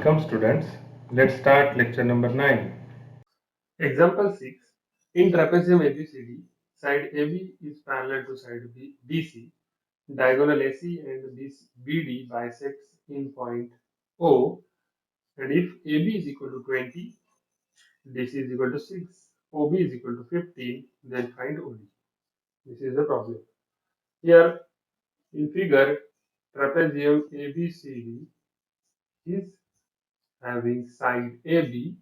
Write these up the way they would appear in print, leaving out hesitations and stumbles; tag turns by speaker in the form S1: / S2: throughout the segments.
S1: Welcome students. Let's start lecture number 9.
S2: Example 6. In trapezium ABCD, side AB is parallel to side BC. Diagonal AC and this BD bisects in point O. And if AB is equal to 20, DC is equal to 6, OB is equal to 15, then find OD. This is the problem. Here in figure, trapezium ABCD is having side AB.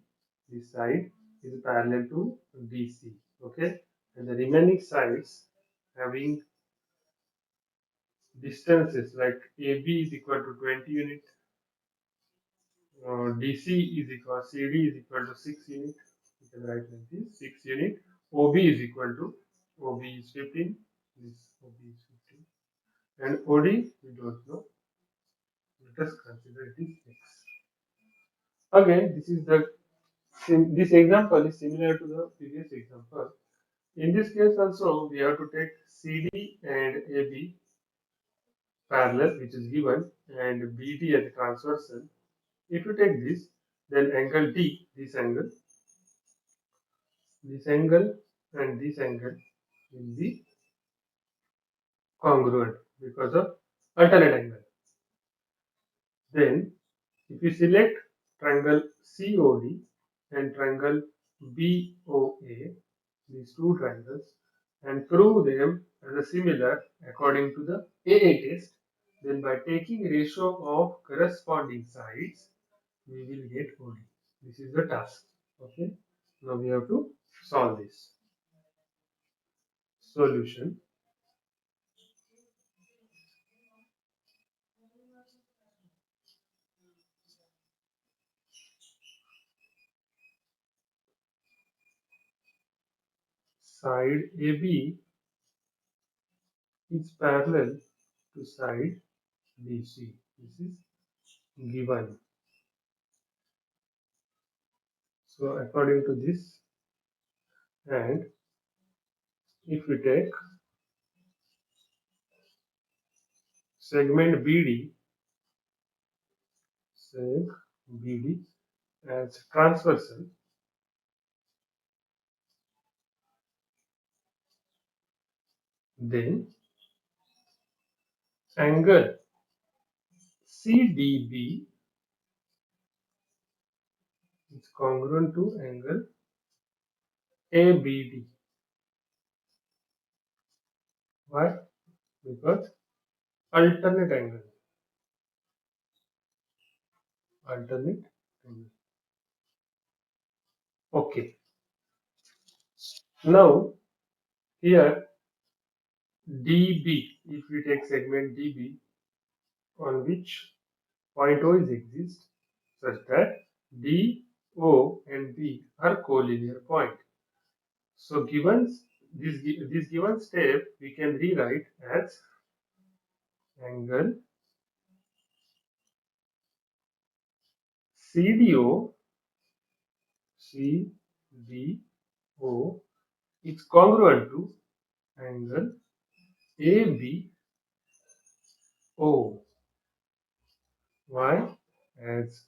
S2: This side is parallel to DC. Okay, and the remaining sides having distances like AB is equal to 20 unit, DC is equal, CD is equal to 6 unit. You can write like this: 6 unit. OB is equal to, OB is 15. This OB is 15, and OD we don't know. Let us consider it is X. Again, this example is similar to the previous example. In this case also, we have to take CD and AB parallel, which is given, and BD as transversal. If you take this, then angle D, this angle, and this angle will be congruent because of alternate angle. Then, if you select triangle COD and triangle BOA, these two triangles, and prove them as a similar according to the AA test, then by taking ratio of corresponding sides, we will get OD. This is the task. Okay. Now we have to solve this. Solution. Side AB is parallel to side BC. This is given. So according to this, and if we take segment BD as transversal, then angle CDB is congruent to angle ABD. Why? Because alternate angle. Alternate angle. Okay. Now here DB, if we take segment DB on which point O is exist, such that D, O and B are collinear point. So given this given step, we can rewrite as angle CDO is congruent to angle ABO. Why? As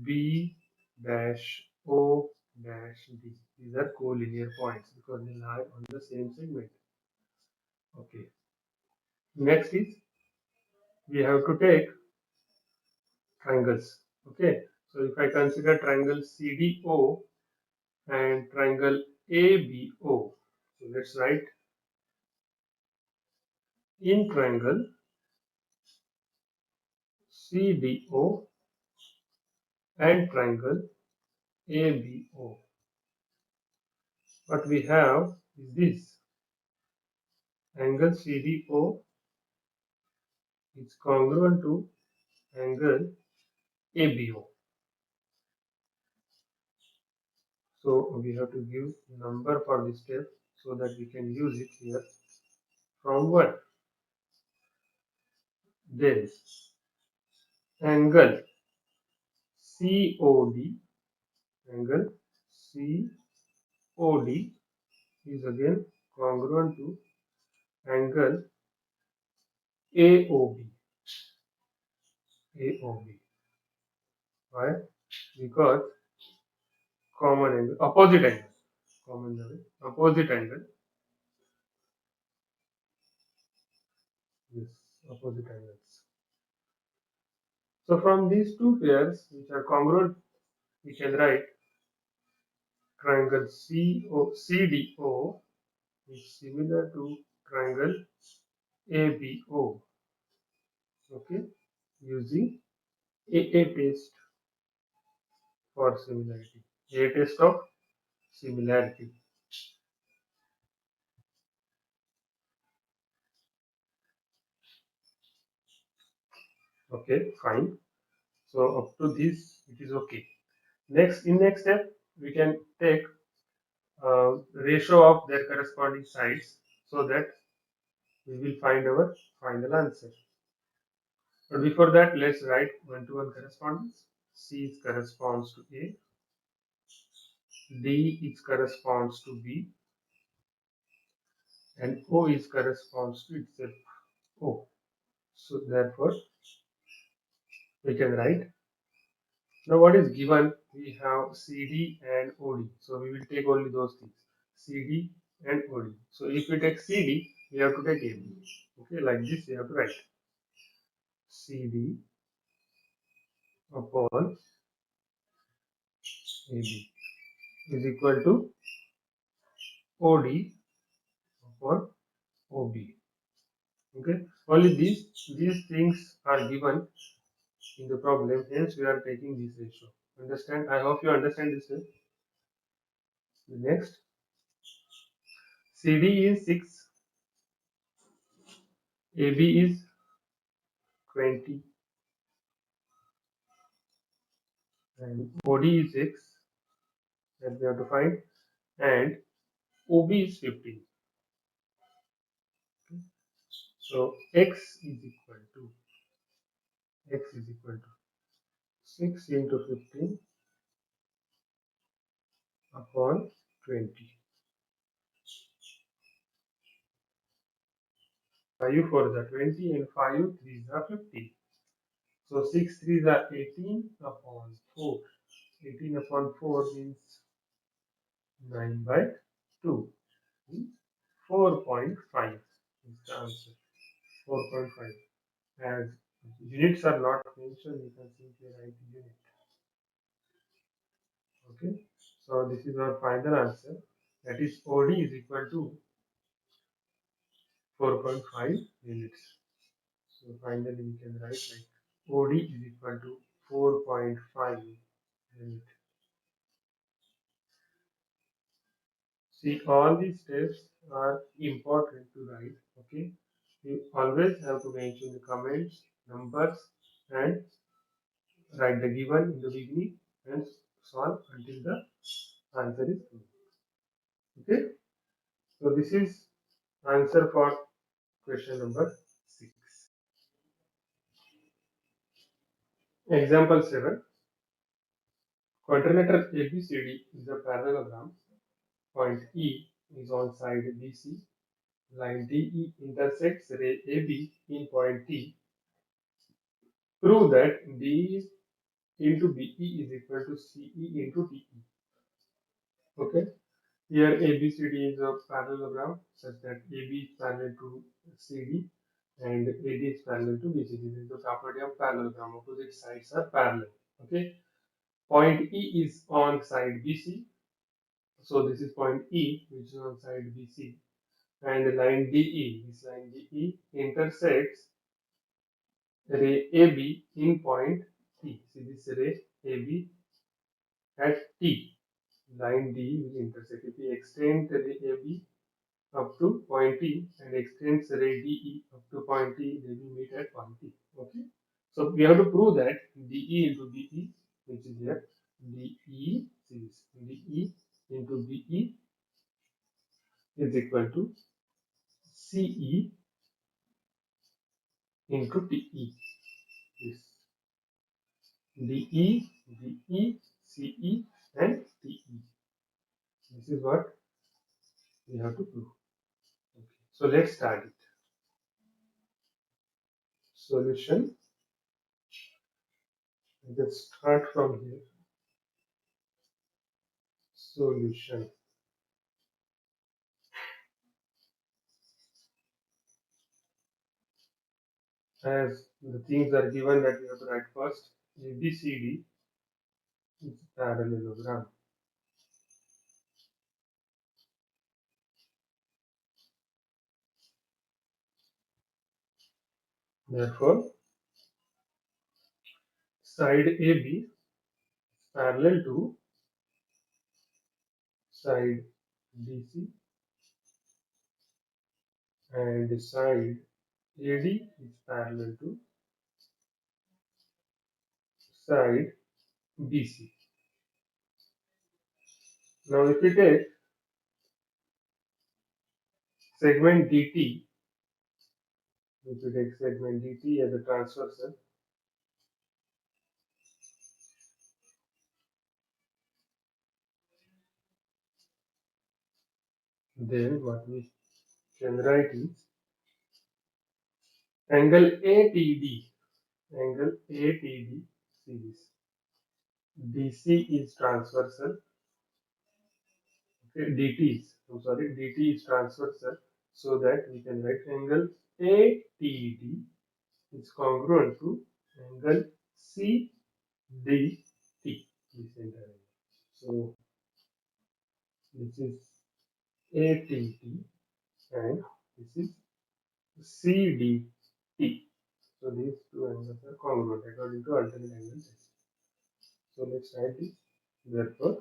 S2: B dash O dash D. These are collinear points because they lie on the same segment. Okay. Next is we have to take triangles. Okay. So if I consider triangle CDO and triangle ABO, so let's write in triangle CDO and triangle ABO. What we have is this angle CDO is congruent to angle ABO. So we have to give number for this step so that we can use it here from 1. Then angle COD, angle COD is again congruent to angle AOB. Why? Because common angle, opposite angle, common angle, opposite angle, this opposite angles. So from these two pairs which are congruent, we can write triangle CDO is similar to triangle ABO. Okay, using AA test for similarity. A test of similarity. Okay, fine. So up to this, it is okay. Next step, we can take ratio of their corresponding sides so that we will find our final answer. But before that, let's write one-to-one correspondence. C is corresponds to A, D is corresponds to B, and O is corresponds to itself O. So therefore, we can write. Now what is given? We have CD and OD. So we will take only those things. CD and OD. So if we take CD, we have to take AB. Okay, like this we have to write. CD upon AB is equal to OD upon OB. Okay, only these things are given in the problem, hence we are taking this ratio. Understand? I hope you understand this. The next, CD is 6, AB is 20, and OD is X that we have to find, and OB is 15. So X is equal to 6 into 15 upon 20. 5 4 is 20 and 5 3 is 50. So 6 3 is 18 upon 4. 18 upon 4 means 9 by 2. Means 4.5 is the answer. 4.5. As units are not mentioned, you can simply write unit. Okay. So this is our final answer. That is OD is equal to 4.5 units. So finally we can write like OD is equal to 4.5 units. See, all these steps are important to write. Okay, you always have to mention the comments, numbers, and write the given in the beginning and solve until the answer is true. Okay, so this is answer for question number 6. Example 7. Quadrilateral ABCD is a parallelogram. Point E is on side BC. Line DE intersects ray AB in point T. Prove that D into BE is equal to CE into DE. Okay. Here ABCD is a parallelogram such that AB is parallel to CD and AD is parallel to BC. This is the property of parallelogram. Opposite sides are parallel. Okay. Point E is on side BC. So this is point E which is on side BC. And line DE, this line DE intersects ray AB in point T. See this ray AB at T. Line D will intersect. If we extend ray AB up to point T and extends ray DE up to point T, they will meet at point T. Okay. So we have to prove that DE into BE, which is here, DE, see this, DE into BE is equal to CE into TE. This DE, BE, CE, and TE. This is what we have to prove. Okay. So let's start it. Solution. Let's start from here. Solution. As the things are given that we have to write first, ABCD is parallelogram. Therefore, side AB is parallel to side BC and side AD is parallel to side BC. Now, if we take segment DT, if we take segment DT as a transversal, then what we can write is angle ATD, angle ATD series. DC is transversal, okay, DT is transversal, so that we can write angle ATD is congruent to angle CDT, this entire angle. So this is ATT and this is CDT. So these two angles are congruent according to alternate angle test. So let's write this. Therefore,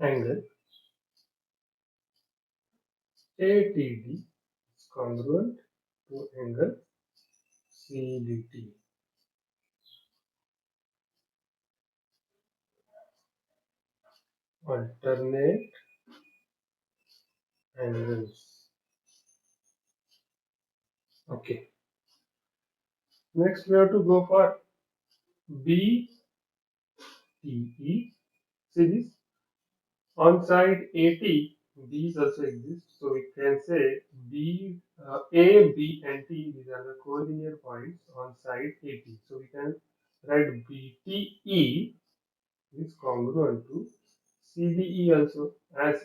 S2: angle ATD is congruent to angle CDT. Alternate angles. Okay. Next, we have to go for BTE. See this? On side AT, B's also exist. So we can say A, B, and T, these are the collinear points on side AT. So we can write BTE is congruent to CDE also, as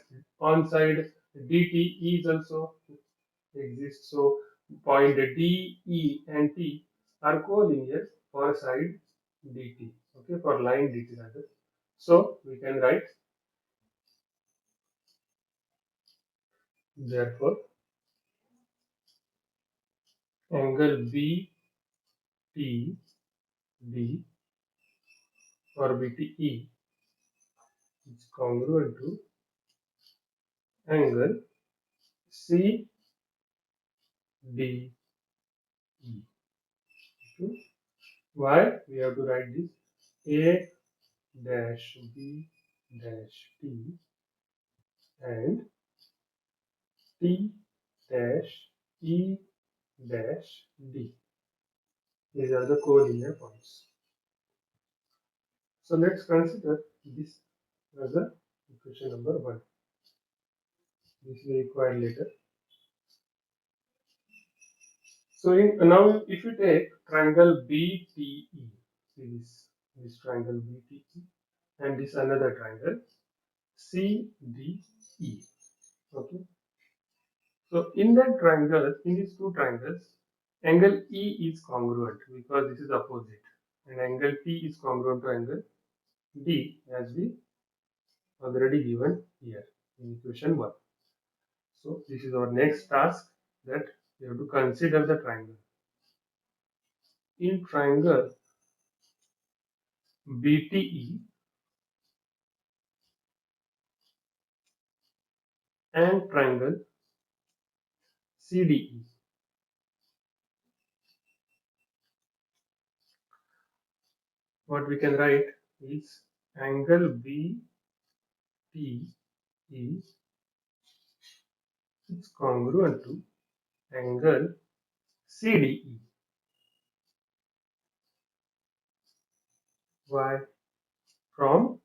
S2: on side DT is also exists. So point D, E, and T are collinear for side DT. Okay, for line DT rather. So we can write, therefore, angle BTD or BTE is congruent to angle CDE. Okay. Why? We have to write this A dash B dash T and T dash E dash D. These are the collinear points. So let's consider this as a equation number 1. This we require later. So now if you take triangle BTE, see this triangle BTE and this another triangle CDE. Okay. So in that triangle, in these two triangles, angle E is congruent because this is opposite, and angle P is congruent to angle D as we already given here in equation 1. So this is our next task, that we have to consider the triangle. In triangle BTE and triangle CDE, what we can write is angle BTE is congruent to angle CDE. Why? From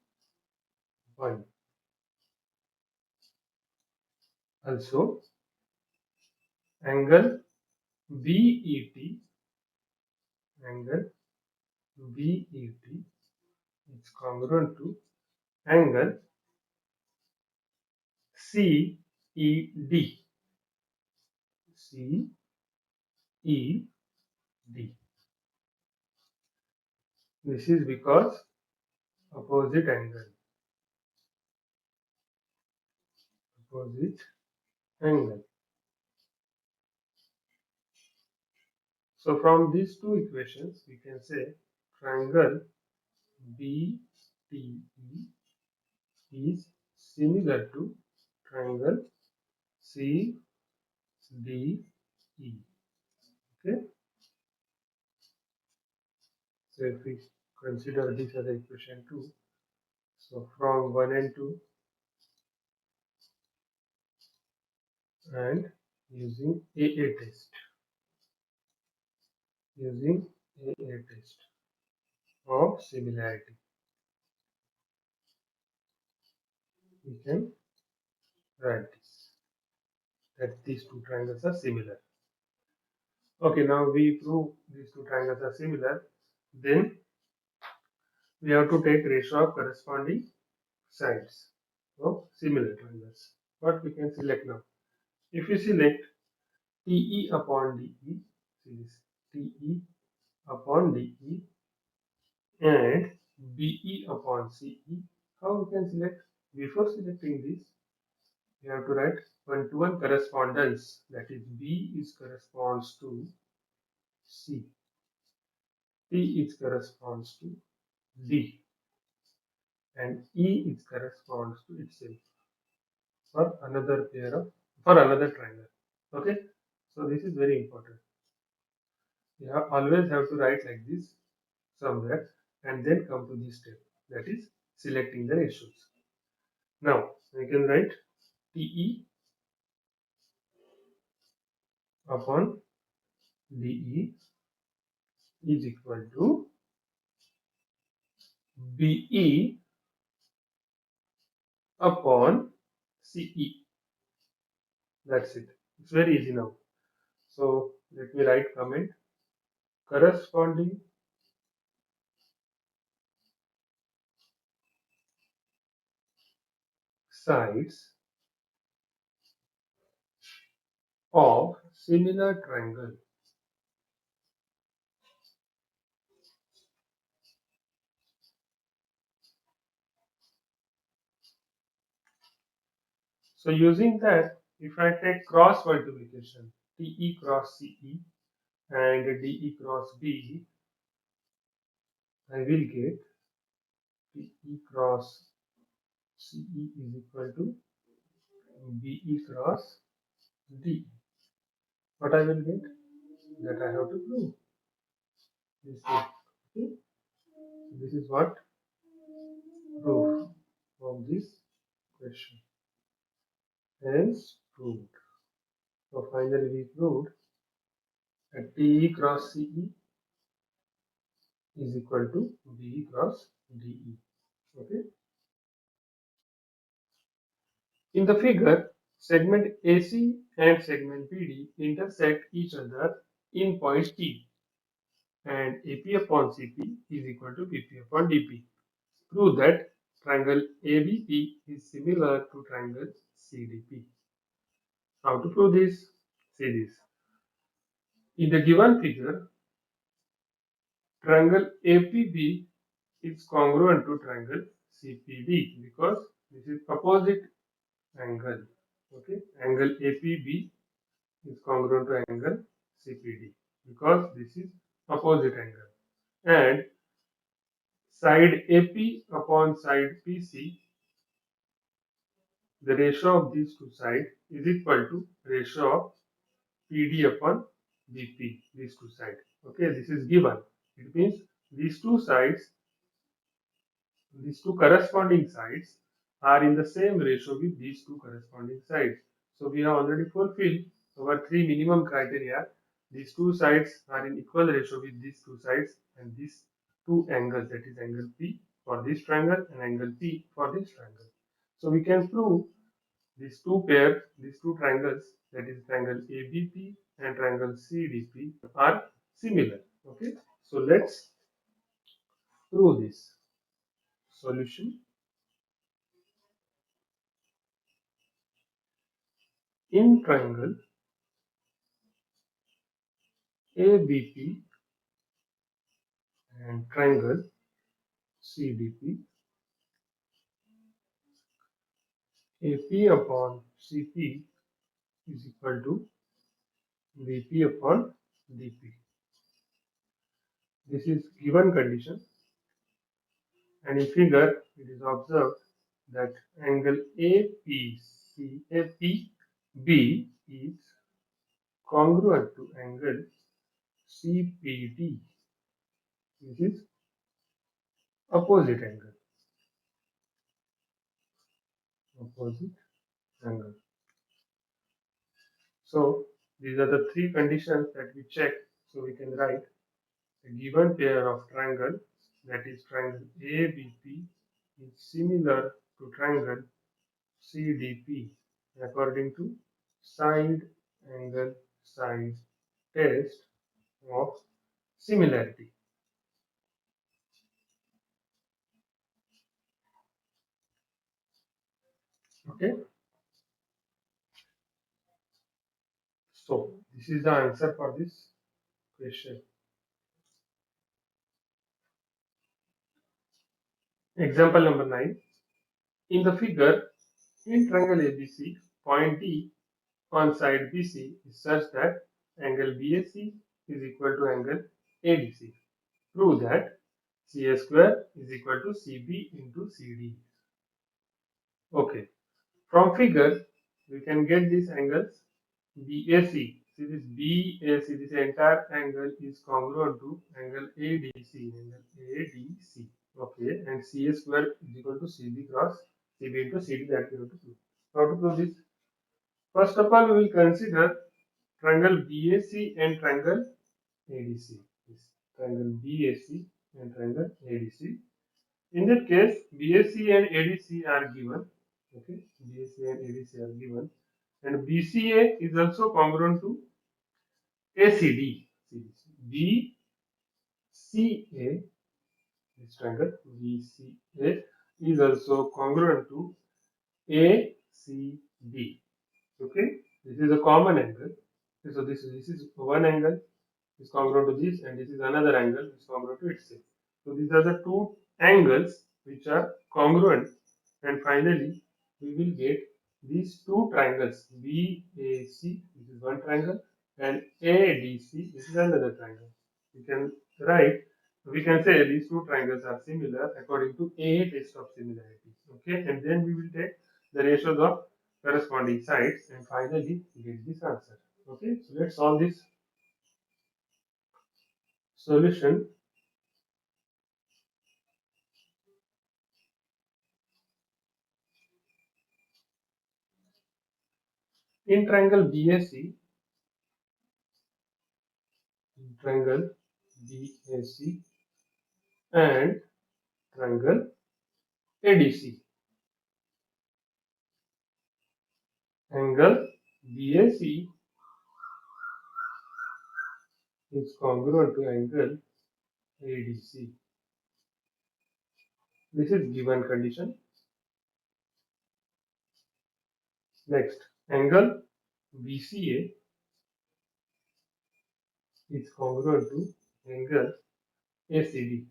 S2: 1. Also, angle BET, angle BET is congruent to angle CED. CED. This is because opposite angle. Opposite angle. So from these two equations, we can say triangle BTE is similar to triangle CDE. Okay. So if we consider this as equation 2, so from 1 and 2 and using AA test, using AA test of similarity, we can write this, that these two triangles are similar. Okay, now we prove these two triangles are similar, then we have to take ratio of corresponding sides of similar triangles. What we can select now? If you select TE upon DE, see this TE upon DE and BE upon CE, how we can select? Before selecting this, we have to write one-to-one correspondence. That is, B is corresponds to C, T is corresponds to D, and E is corresponds to itself for another pair of for another triangle. Okay, so this is very important. You always have to write like this somewhere and then come to this step, that is selecting the ratios. Now we can write TE upon DE is equal to BE upon CE. That's it. It's very easy now. So let me write comment corresponding sides of similar triangle. So using that, if I take cross multiplication, TE cross CE and DE cross BE, I will get TE cross CE is equal to BE cross DE. What I will get? That I have to prove. This way. Okay? This is what proof of this question. Hence proved. So finally we proved that TE cross CE is equal to BE cross DE. Okay. In the figure, segment AC and segment BD intersect each other in point T, and AP upon CP is equal to BP upon DP. Prove that triangle ABP is similar to triangle CDP. How to prove this? See this. In the given figure, triangle APB is congruent to triangle CPD because this is opposite angle. Okay, angle APB is congruent to angle CPD because this is opposite angle, and side AP upon side PC, the ratio of these two sides is equal to ratio of PD upon BP, these two sides. Okay, this is given. It means these two sides, these two corresponding sides are in the same ratio with these two corresponding sides. So we have already fulfilled our three minimum criteria. These two sides are in equal ratio with these two sides and these two angles, that is angle P for this triangle and angle P for this triangle. So we can prove these two pairs, these two triangles, that is triangle ABP and triangle CDP, are similar. Okay, so let's Prove this. Solution. In triangle ABP and triangle CDP, AP upon CP is equal to VP upon DP. This is given condition, and in figure it is observed that angle APB is congruent to angle CPD. This is opposite angle. Opposite angle. So these are the three conditions that we check. So we can write a given pair of triangle, that is triangle ABP, is similar to triangle CDP according to side angle side test of similarity. Okay, so this is the answer for this question. Example number 9. In the figure, in triangle ABC, point D on side BC is such that angle BAC is equal to angle ADC. Prove that CA square is equal to CB into CD. Okay, from figure we can get these angles BAC. See this BAC, this entire angle is congruent to angle ADC, angle ADC. Okay, and CA square is equal to CB cross CB into CD, that we have to prove. How to prove this? First of all, we will consider triangle BAC and triangle ADC. This triangle BAC and triangle ADC. In that case, BAC and ADC are given. Okay, BAC and ADC are given, and BCA is also congruent to ACD. BCA, this triangle BCA is also congruent to ACD. Okay, this is a common angle. So this is one angle is congruent to this, and this is another angle which is congruent to itself. So these are the two angles which are congruent, and finally we will get these two triangles BAC, this is one triangle, and ADC, this is another triangle. We can write, we can say these two triangles are similar according to A test of similarity. Okay, and then we will take the ratios of corresponding sides and finally get this answer. Okay, so let's solve this. Solution. In triangle BAC, triangle BAC and triangle ADC. Angle BAC is congruent to angle ADC. This is given condition. Next, angle BCA is congruent to angle ACD.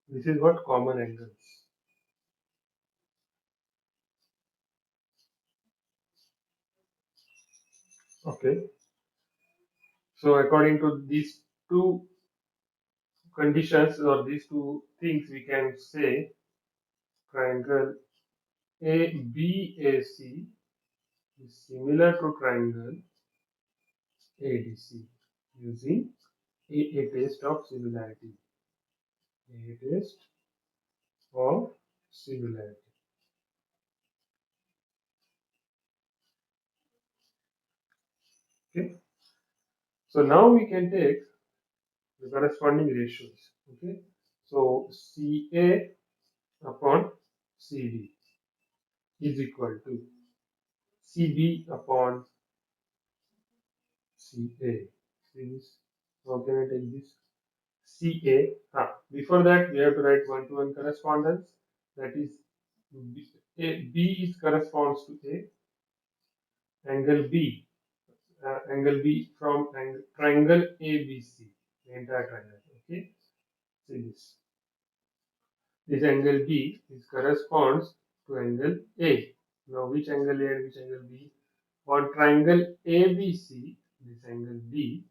S2: This is what common angles. Okay. So according to these two conditions or these two things, we can say triangle ABAC is similar to triangle ADC using a test of similarity. A test of similarity. Okay. So now we can take the corresponding ratios. Okay. So CA upon CD is equal to CB upon CA. See this? How can I take this? CA. Before that, we have to write one-to-one correspondence. That is, B is corresponds to A, angle B, angle B from triangle ABC, the entire triangle. Okay, see this. This angle B is corresponds to angle A. Now, which angle A and which angle B? For triangle ABC, this angle B,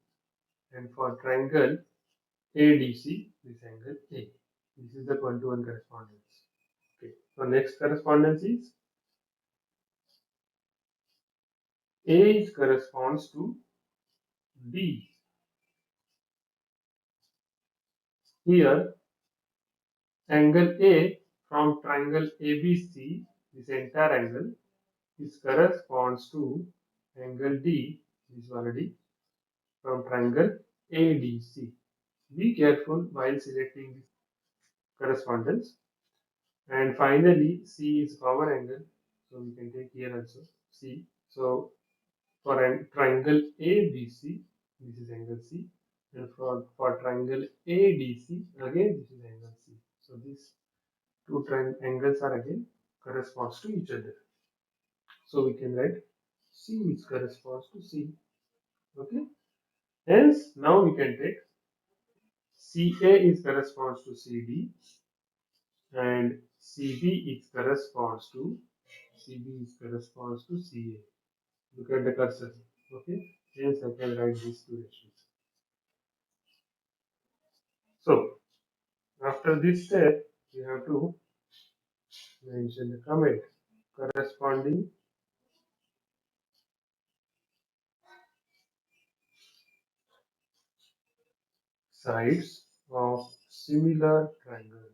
S2: and for triangle ADC, this angle A. This is the one-to-one correspondence. Okay. So next correspondence is A is corresponds to D. Here, angle A from triangle ABC, this entire angle, is corresponds to angle D, this already from triangle ADC. Be careful while selecting this correspondence. And finally, C is common angle, so we can take here also C. So for an triangle ABC, this is angle C, and for triangle ADC, again this is angle C. So these two angles are again corresponds to each other. So we can write C which corresponds to C. Okay. Hence now we can take CA is corresponds to CD and CB is corresponds to CA. Look at the cursor. Okay. Hence I can write these two ratios. So after this step, we have to mention the comment corresponding sides of similar triangle,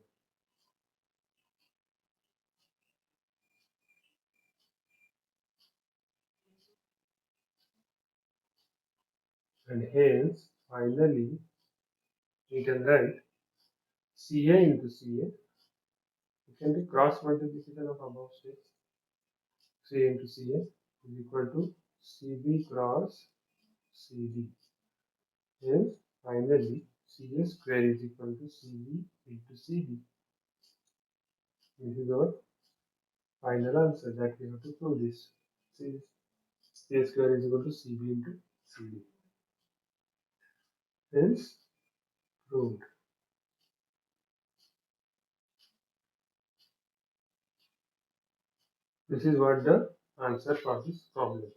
S2: and hence finally we can write CA into CA. We can do cross multiplication of above steps. CA into CA is equal to CB cross CD. Hence finally CA square is equal to CB into CD. This is our final answer that we have to prove this. See, CA square is equal to CB into CD. Hence proved. This is what the answer for this problem.